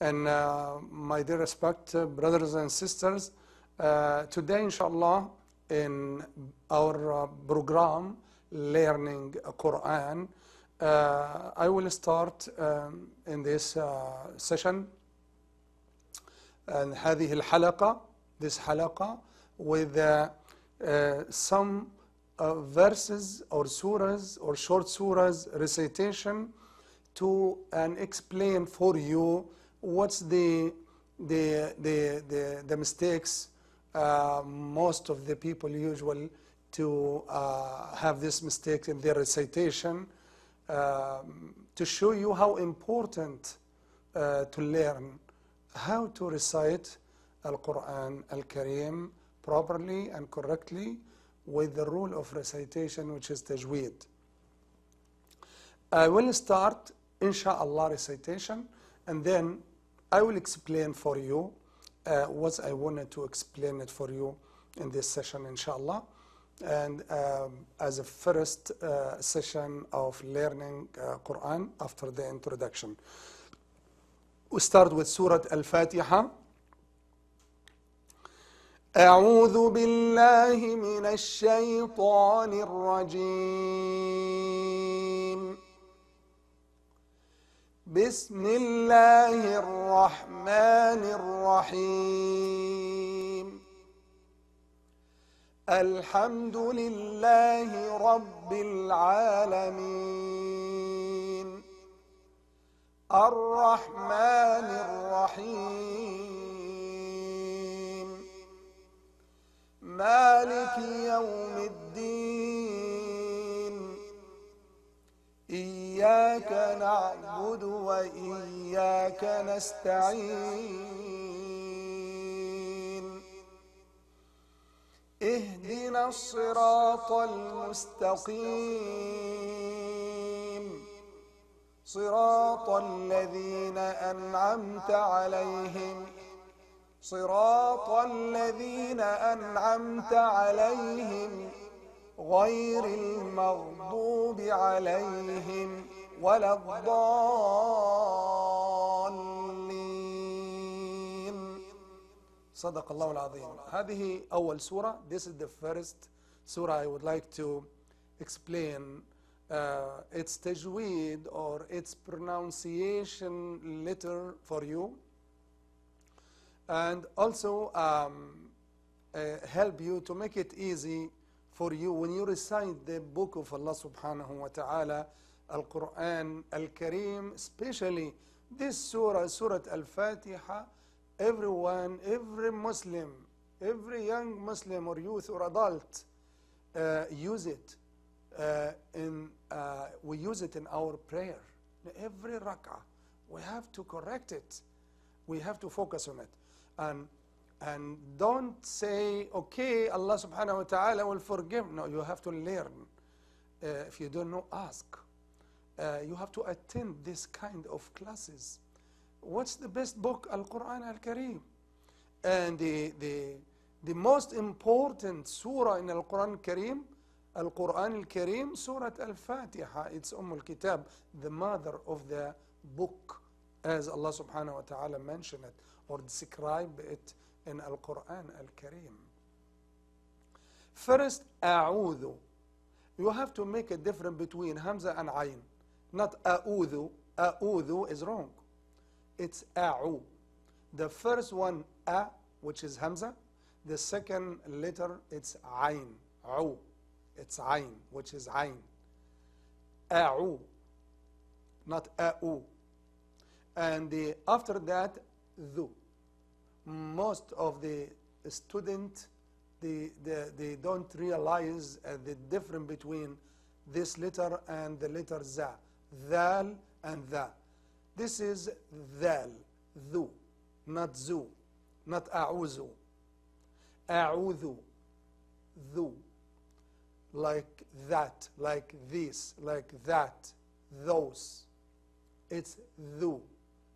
And my dear respect, brothers and sisters, today, inshallah, in our program, Learning Quran, I will start in this session and هذه الحلقة, this حلقة, with some verses or surahs or short surahs recitation to and explain for you what's the mistakes most of the people usually to have this mistake in their recitation, to show you how important to learn how to recite Al-Quran Al-Kareem properly and correctly with the rule of recitation, which is tajweed. I will start, inshallah, recitation, and then I will explain for you what I wanted to explain it for you in this session, inshallah. And as a first session of learning Quran after the introduction. We start with Surah Al-Fatiha. أعوذ بالله من الشيطان الرجيم بسم الله الرحمن الرحيم الحمد لله رب العالمين الرحمن الرحيم مالك يوم الدين إياك نعبد وإياك نستعين اهدنا الصراط المستقيم صراط الذين أنعمت عليهم غير المغضوب عليهم ولا الضالين صدق الله العظيم. هذه أول سورة. This is the first surah I would like to explain its tajweed or its pronunciation letter for you, and also help you to make it easy for you when you recite the book of Allah subhanahu wa ta'ala, Al-Quran Al-Kareem, especially this surah, Surah Al-Fatiha. Everyone, every Muslim, every young Muslim or youth or adult use it. We use it in our prayer. Every rak'ah, we have to correct it. We have to focus on it. And don't say, okay, Allah subhanahu wa ta'ala will forgive. No, you have to learn. If you don't know, ask. You have to attend this kind of classes. What's the best book? Al-Quran Al-Kareem. And the most important surah in Al-Quran Al-Kareem, Surah Al-Fatiha. It's Al-Kitab, the mother of the book, as Allah subhanahu wa ta'ala mentioned it or describe it in Al-Quran Al-Kareem. First, أعوذ. You have to make a difference between Hamza and Ayn. Not أعوذ. أعوذ is wrong. It's أعو. The first one, A, which is Hamza. The second letter, it's Ayn. عو. It's Ayn, which is Ayn. أعو. Not أعو. And after that, ذو. Most of the students, they don't realize the difference between this letter and the letter za. Dhal and dha. This is dhal, dhu, not zu, not a'uzu. A'udhu, dhu. Like that, like this, like that, those. It's dhu.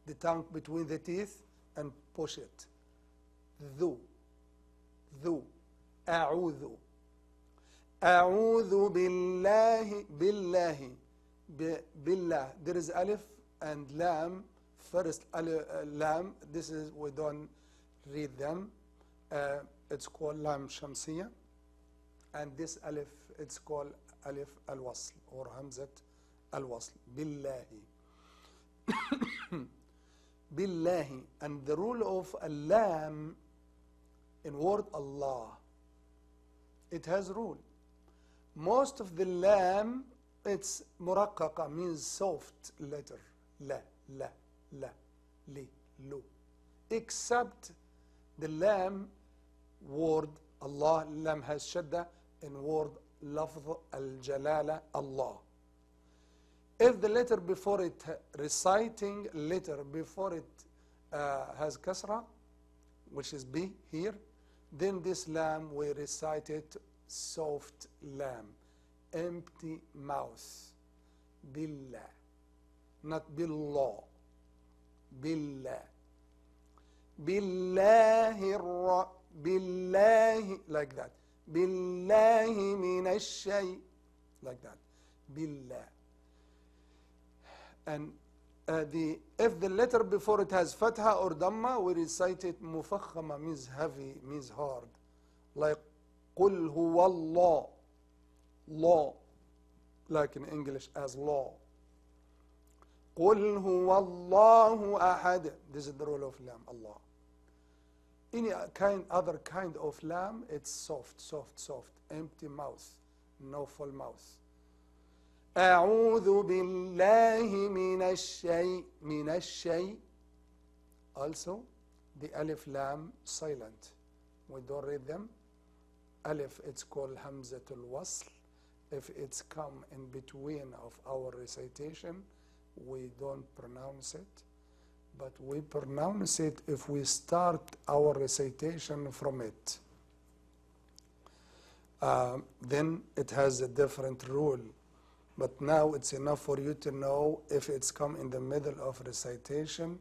The tongue between the teeth and push it. Dhu, dhu, a'udhu. أعوذ بالله بالله بالله. There is alif and lam first lam, this is, we don't read them. It's called lam shamsiya. And this alif, it's called alif al-wasl or hamzat al-wasl. Billahi. Billahi. And the rule of a lam in word Allah, it has rule. Most of the lam, it's muraqqaqa, means soft letter. La, la, la, li, lu. Except the lam word Allah, lam has shadda in word lafz al-jalala Allah. If the letter before it, reciting letter before it has kasra, which is B here, then this lam we recite it soft lam, empty mouth. Billah, not billah. Billah. Billahi, billahi, like that. Billahi minash shay, like that. Billah. And if the letter before it has fatha or dhamma, we recite it mufakhama, means heavy, means hard. Like قُلْ هُوَ اللَّهُ, law, like in English as law. قُلْ هُوَ اللَّهُ أَحَدٌ. This is the rule of lam, Allah. Any other kind of lam, it's soft, soft, soft, empty mouth, no full mouth. أعوذ بالله من الشيء, من الشيء. Also, the alif lam silent. We don't read them. Alif, it's called hamzatul wasl. If it's come in between of our recitation, we don't pronounce it. But we pronounce it if we start our recitation from it. Then it has a different rule. But now it's enough for you to know if it's come in the middle of recitation,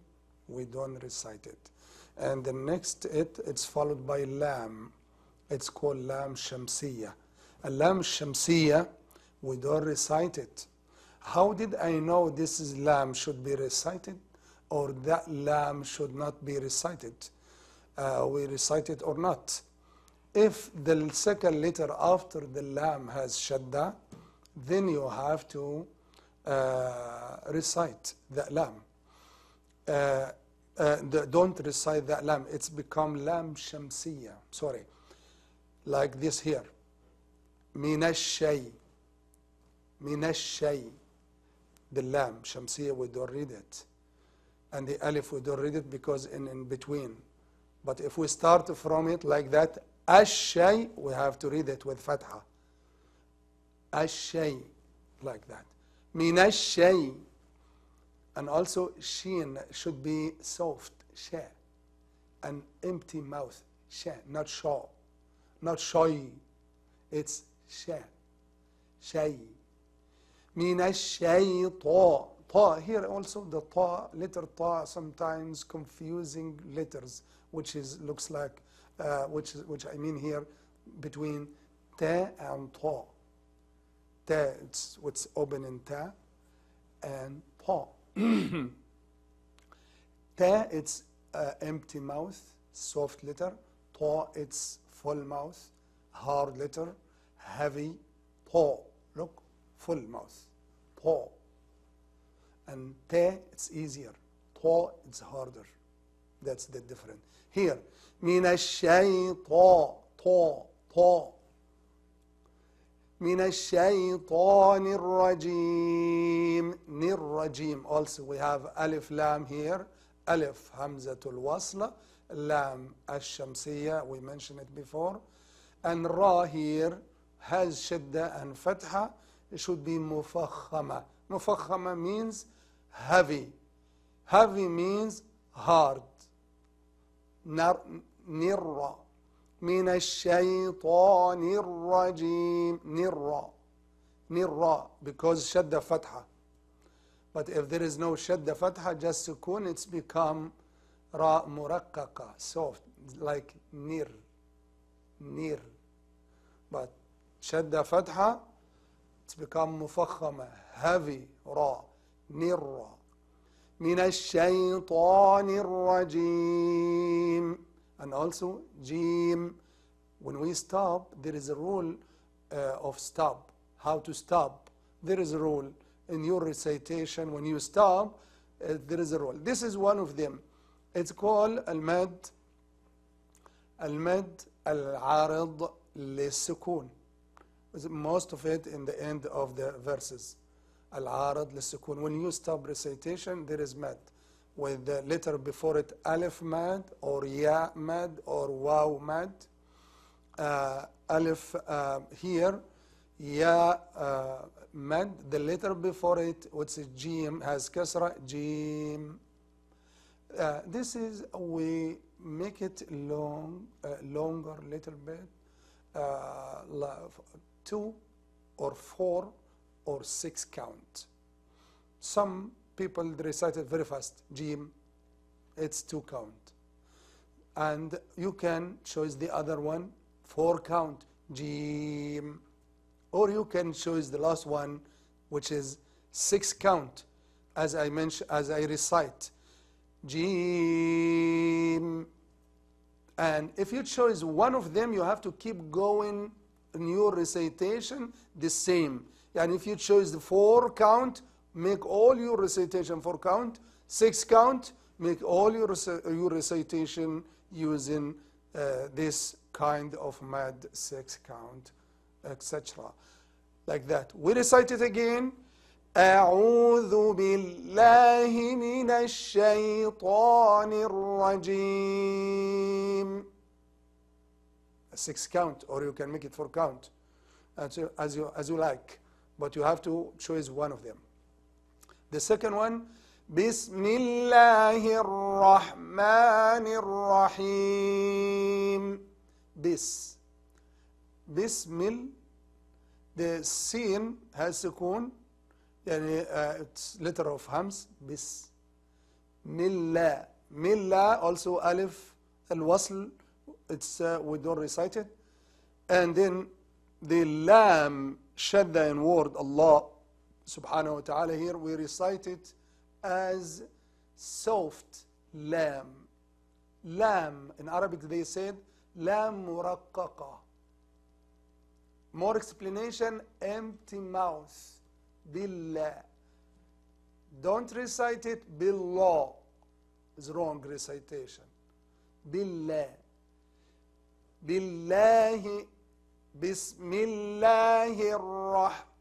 we don't recite it. And the next it's followed by lam. It's called lam shamsiya. A lam shamsiya, we don't recite it. How did I know this is lam should be recited or that lam should not be recited? We recite it or not. If the second letter after the lam has shadda, then you have to recite that lam. Don't recite that lam. It's become lam shamsiya. Sorry. Like this here. Minash shay. Minash shay. The lam shamsiya, we don't read it. And the alif, we don't read it because in between. But if we start from it like that, ash-shay, we have to read it with fatha. Ash-shay, like that. Minash-shay. And also, sheen should be soft, sha. An empty mouth, sha, not shaw. Not shy. It's sha. Shay. Minash-shay-ta. Ta, here also the ta, letter ta, sometimes confusing letters, which looks like, which I mean here, between ta and ta. Ta, it's what's open in ta, and ta. Ta, it's empty mouth, soft letter. Ta, it's full mouth, hard letter, heavy. Ta, look, full mouth. Ta. And ta, it's easier. Ta, it's harder. That's the difference. Here, min ash-shayta, ta. Min ash-shaytanir rajim, nir rajim. Also, we have alif lam here. Alif hamzatul wasla, lam ash-shamsiyya. We mentioned it before. And ra here has shadda and fatha. It should be mufakhama. Mufakhama means heavy. Heavy means hard. Nirra. Min ash-shaytanir rajim. Nirra. Nirra. Because shadda fatha. But if there is no shadda fatha, just sukun, it's become ra muraqqaqa, soft, like nir. Nir. But shadda fatha, it's become mufakhama, heavy, ra, nirra. من الشيطان الرجيم. And also جيم. When we stop, there is a rule of stop. How to stop? There is a rule in your recitation. When you stop, there is a rule. This is one of them. It's called المد العارض للسكون. Most of it in the end of the verses. العارض للسكون. When you stop recitation, there is mad. With the letter before it, alif mad, or ya mad, or waw mad. Alif here, ya mad. The letter before it, what's a jim, has kasra, jim. This is, we make it longer little bit, 2 or 4 or 6 count. Some people recite it very fast, jim, it's 2 count. And you can choose the other one, 4 count, jim. Or you can choose the last one, which is 6 count, as I mentioned, as I recite, jim. And if you choose one of them, you have to keep going in your recitation the same. And if you choose the 4 count, make all your recitation 4 count. 6 count, make all your recitation using this kind of mad 6 count, etc. Like that. We recite it again. أعوذ بالله من الشيطان الرجيم. 6 count, or you can make it 4 count, as you like, but you have to choose one of them. The second one, بسم الله الرحمن الرحيم. Bismil, the sin has sukun, it's letter of hams, Bismillah. Millah, also alif al-wasl, it's we don't recite it. And then the lam, shadda in word Allah subhanahu wa ta'ala, here we recite it as soft lam. Lam, in Arabic they said lam muraqqaqa. More explanation, empty mouth. Billah. Don't recite it billah. It's wrong recitation. Billah. Billahi. Bismillahir.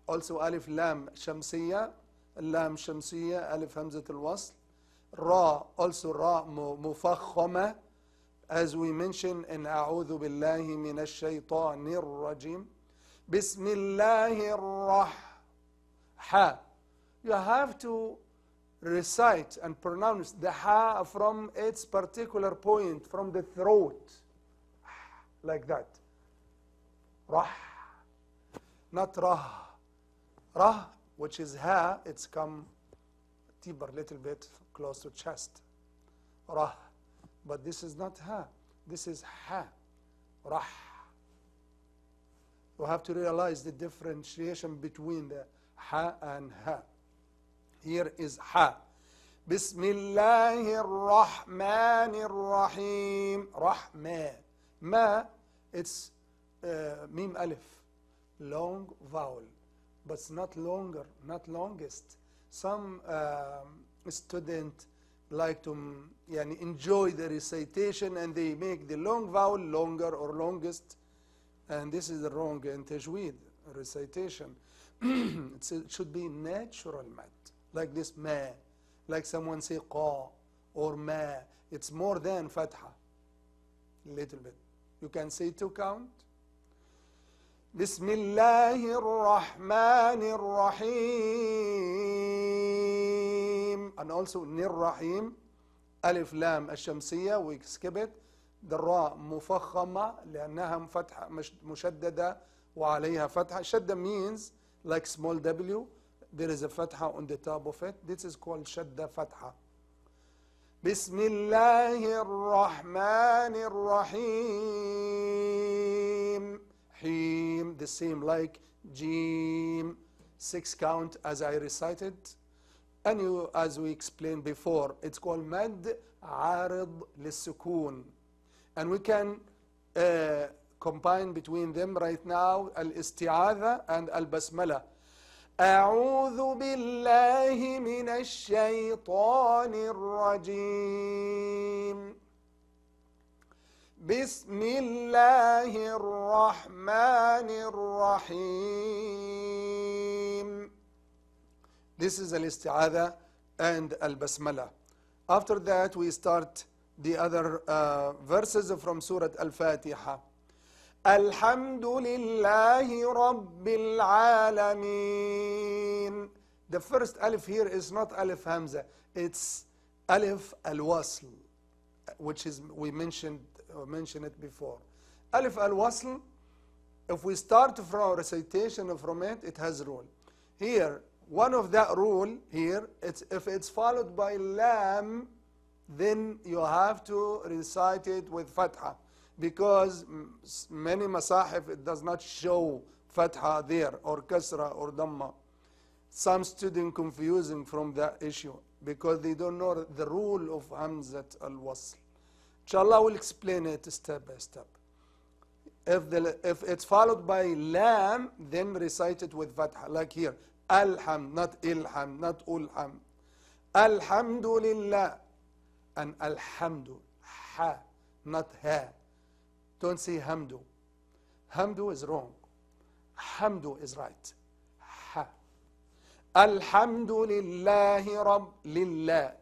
Also alif lam shamsiya. Lam shamsiya. Alif hamzat al-wasl. Ra. Also ra mufakhama. As we mentioned in A'udhu billahi minash shaytanir rajim. Bismillahir. Ha. You have to recite and pronounce the ha from its particular point, from the throat, like that. Rah, not rah. Rah, which is ha, it's come deeper, little bit close to chest. Rah, but this is not ha. This is ha. Rah. You have to realize the differentiation between the ha and ha. Here is ha. Bismillahir Rahmanir Rahim. Rahman. Ma, it's mim alif. Long vowel. But it's not longer, not longest. Some students like to enjoy the recitation and they make the long vowel longer or longest. And this is the wrong in tajweed recitation. It should be natural mad, like this ma, like someone say qa or ma. It's more than fatha, little bit. You can say 2 count. Bismillahir Rahmanir Rahim. And also Nir Rahim, Alif Lam Ash-Shamsiyya, we skip it. The Ra Mufakhama, لأنها فتحة مشددة وعليها فتحة. Shadda means like small w, there is a fatha on the top of it. This is called shadda fatha. Bismillahir Rahmanir Rahim. Him, the same like Jim. 6 count as I recited. And as we explained before, it's called مد عارض للسكون. And we can combine between them right now, الاستعاذة and البسملة. أعوذ بالله من الشيطان الرجيم. بسم الله الرحمن الرحيم. This is al-isti'adha and al-basmala. After that, we start the other verses from Surah Al-Fatiha. Alhamdulillahi Rabbil Alameen. The first alif here is not alif hamza, it's alif al-wasl, which is, we mentioned it before. Alif al-wasl, if we start from recitation from it, it has rule. Here, one of that rule here, if it's followed by lam, then you have to recite it with fatha, because many masahif it does not show fatha there, or kasra, or dhamma. Some students confusing from that issue because they don't know the rule of hamzat al-wasl. Inshallah, we'll explain it step by step. If it's followed by lam, then recite it with fatha, like here. Alham, not ilham, not ulham. Alhamdulillah. And alhamdu, ha, not ha. Don't say hamdu. Hamdu is wrong. Hamdu is right. Ha. Alhamdulillahi Rabb lillah.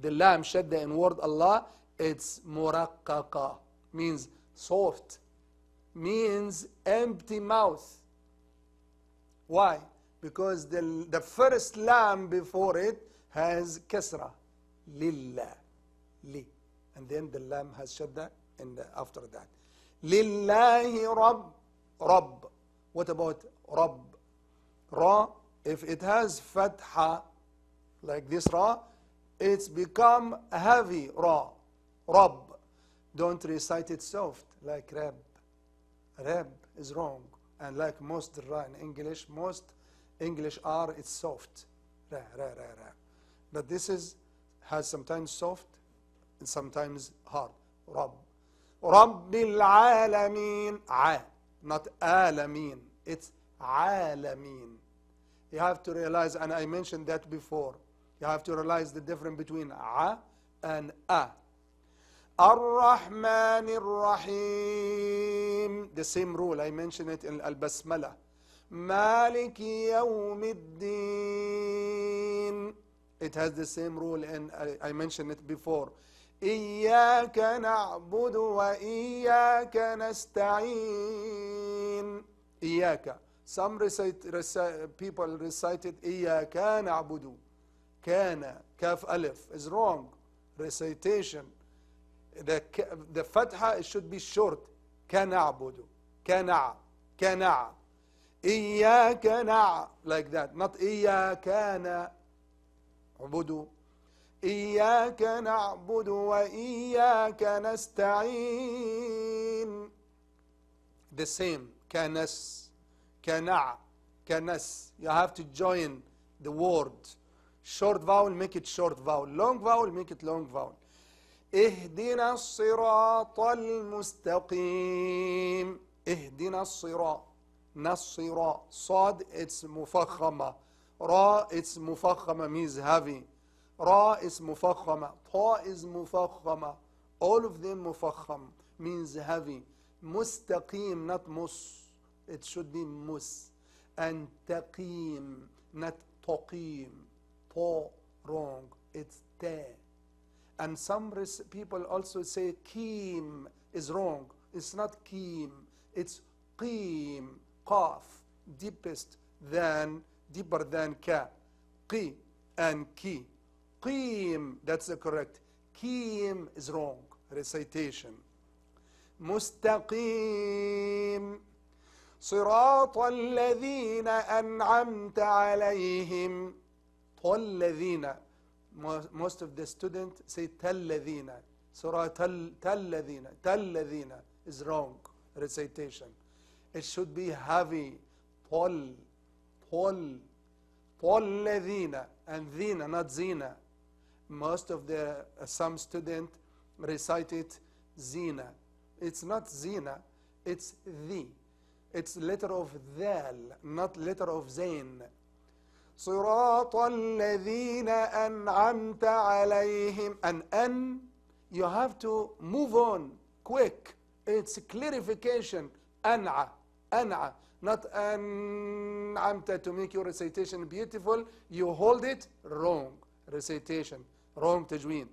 The lam shadda in word Allah, it's muraqqaqa, means soft, means empty mouth. Why? Because the first lam before it has kasra, lillah, li, and then the lam has shadda after that. Lillahi Rabb, Rabb. What about Rabb? Ra, if it has fatha, like this Ra, it's become heavy Ra, Rabb. Don't recite it soft, like Rab. Rab is wrong. And like most Ra in English, most English R, it's soft. Ra, ra, ra, ra. But this has sometimes soft and sometimes hard. Rabb. Rabbil Alameen. A, not Alameen. It's Alameen. You have to realize, and I mentioned that before, you have to realize the difference between A and A. Ar-Rahman Ar-Rahim. The same rule, I mentioned it in Al-Basmala. Maliki Yawmiddin. It has the same rule, and I mentioned it before. إياك نعبد وإياك نستعين. إياك. Some people recited إياك نعبد. كان, كاف ألف, is wrong. Recitation. The fatha, it should be short. كنعبد. كنع. كنع. إياك نع. Like that. Not إياك نعبد. إياك نعبد وإياك نستعين. The same. كنس. كنع. كنس. You have to join the word. Short vowel, make it short vowel. Long vowel, make it long vowel. اهدنا الصراط المستقيم. اهدنا الصراط. نصراط. صاد, it's مفخمة. را, it's مفخمة, means heavy. Ra is mufakhama. Ta is mufakhama. All of them mufakham, means heavy. Mustaqim, not mus. It should be mus. And taqim, not taqim. Ta, wrong. It's ta. And some people also say keem is wrong. It's not keem. It's qeem. Qaf, deeper than ka. Qi and ki. Qeem, that's the correct. Keem is wrong. Recitation. Mustaqim. صراط الذين أنعمت عليهم. طَالَّذِينَ. Most of the students say تَالَّذِينَ. Surah تَالَّذِينَ. تَالَّذِينَ is wrong. Recitation. It should be heavy. طَالَّذِينَ. and Zina, not Zina. Most of some student recite it Zina. It's not Zina, it's the. It's letter of Dhal, not letter of Zain. صراط الذين أنعمت عليهم. And you have to move on quick. It's clarification. أنع, not أنعمت to make your recitation beautiful. You hold it wrong. Recitation, wrong tajween.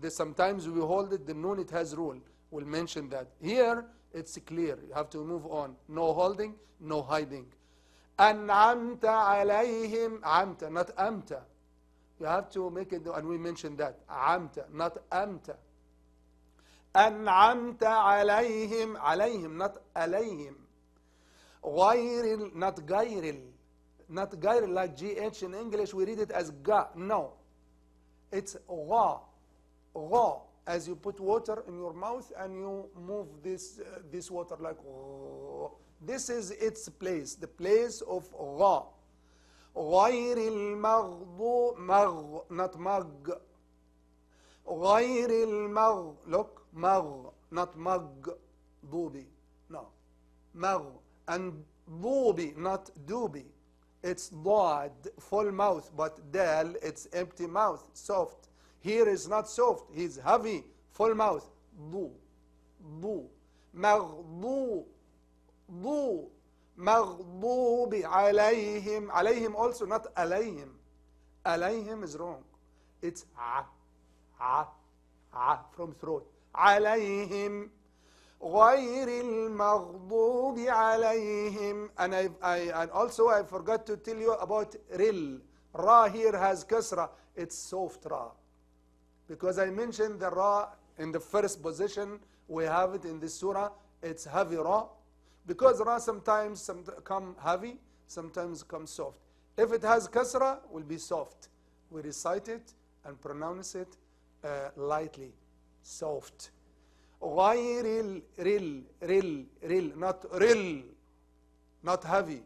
Sometimes we hold it, the noon, it has rule. We'll mention that. Here, it's clear. You have to move on. No holding, no hiding. أنعمت عليهم. عمت, not أمت. You have to make it, and we mentioned that. عمت, not أمت. أنعمت عليهم. عليهم, not عليهم. غير, not غير. Not غير like GH in English. We read it as ga. No. It's غا. غا. As you put water in your mouth and you move this water like غا. This is its place, the place of غا. غير المغضوب. مغ, not مغ. غير المغ. Look, مغ, not مغضوبي. No. مغ. And ضوبي, not دوبي. It's ضاد, full mouth, but dal, it's empty mouth, soft. Here is not soft, he's heavy, full mouth. ضو, ضو. مغضوب, ضو. مغضوب عليهم. عليهم also, not عليهم. عليهم is wrong. It's from throat. عليهم. غير المغضوب عليهم. And also I forgot to tell you about ril. Ra here has kasra. It's soft ra. Because I mentioned the ra in the first position. We have it in this surah. It's heavy ra. Because ra sometimes come heavy, sometimes come soft. If it has kasra, it will be soft. We recite it and pronounce it lightly. Soft. غير رل, not رل, not heavy.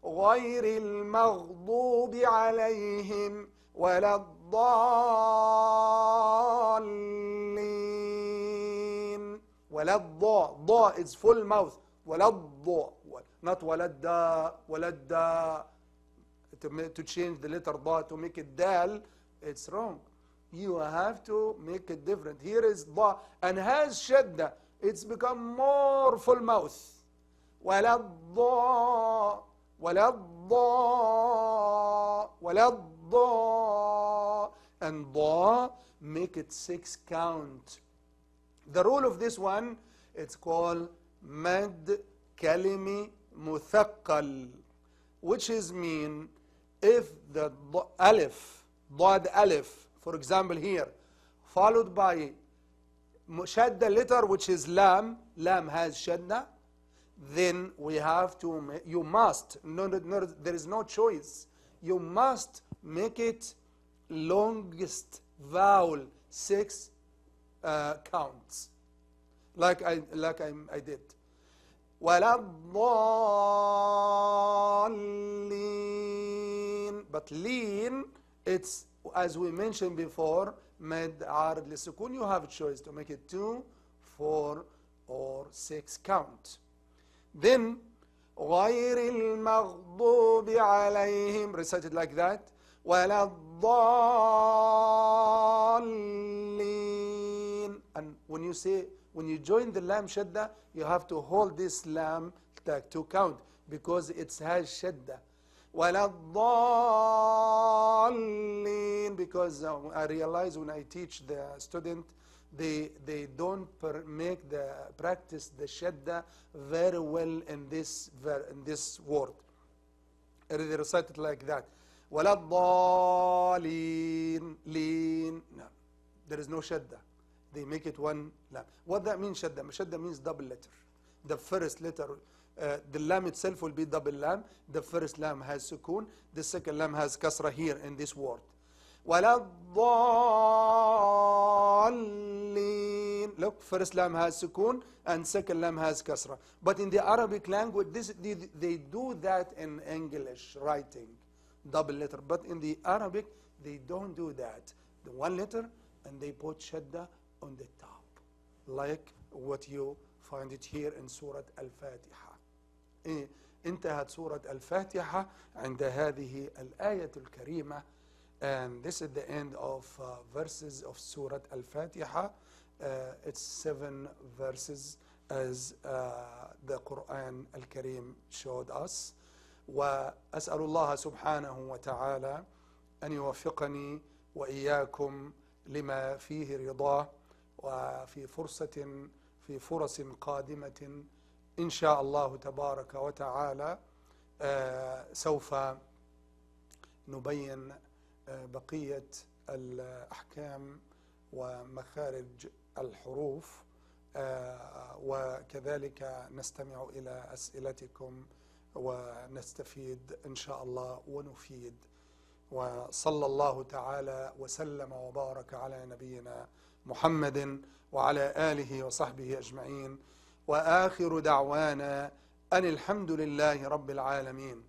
غير المغضوب عليهم ولا الضالين. ولا الضاء. ضاء is full mouth. ولا الضاء, not ولا الداء. ولا الداء. To change the letter ضاء to make it dal, it's wrong. You have to make it different. Here is ضاء and has shadda. It's become more full mouth. ولا الضاء. ولا الضاء. ولا الضاء. And ضاء, make it 6 count. The rule of this one, it's called مد كلمي مثقل, which is mean if the alif, ضاد alif, for example here, followed by shadda letter which is lam, lam has shadda, then we have to, you must, no, there is no choice, you must make it longest vowel, 6 counts, like I did. ولا الضالين. But lean, it's, as we mentioned before, med عارض للسكون. You have a choice to make it 2, 4, or 6 count. Then غير المغضوب عليهم, recited like that. ولا الضالين. And when you say, when you join the lam shadda, you have to hold this lam like 2 count because it has shadda. ولا الضالين, because I realize when I teach the student, they don't practice the shadda very well in this word. They recite it like that. ولا الضالين. Lean. No, there is no shadda. They make it 1 lam. What that means, shadda? Shadda means double letter. The first letter, the lam itself will be double lam. The first lam has sukoon. The second lam has kasra here in this word. وَلَا الضَّالِّينَ. Look, first lam has sukoon and second lam has kasra. But in the Arabic language, they do that in English writing. double letter. But in the Arabic, they don't do that. The one letter, and they put shadda on the top, like what you find it here in Surah Al-Fatiha. انتهت سورة الفاتحة عند هذه الآية الكريمة. And this is the end of verses of Surah Al-Fatiha. It's 7 verses as the Quran Al-Karim showed us. وأسأل الله سبحانه وتعالى أن يوفقني وإياكم لما فيه رضاه، وفي فرص قادمة إن شاء الله تبارك وتعالى سوف نبين بقية الأحكام ومخارج الحروف، وكذلك نستمع إلى أسئلتكم ونستفيد إن شاء الله ونفيد. وصلى الله تعالى وسلم وبارك على نبينا محمد وعلى آله وصحبه أجمعين، وآخر دعوانا أن الحمد لله رب العالمين.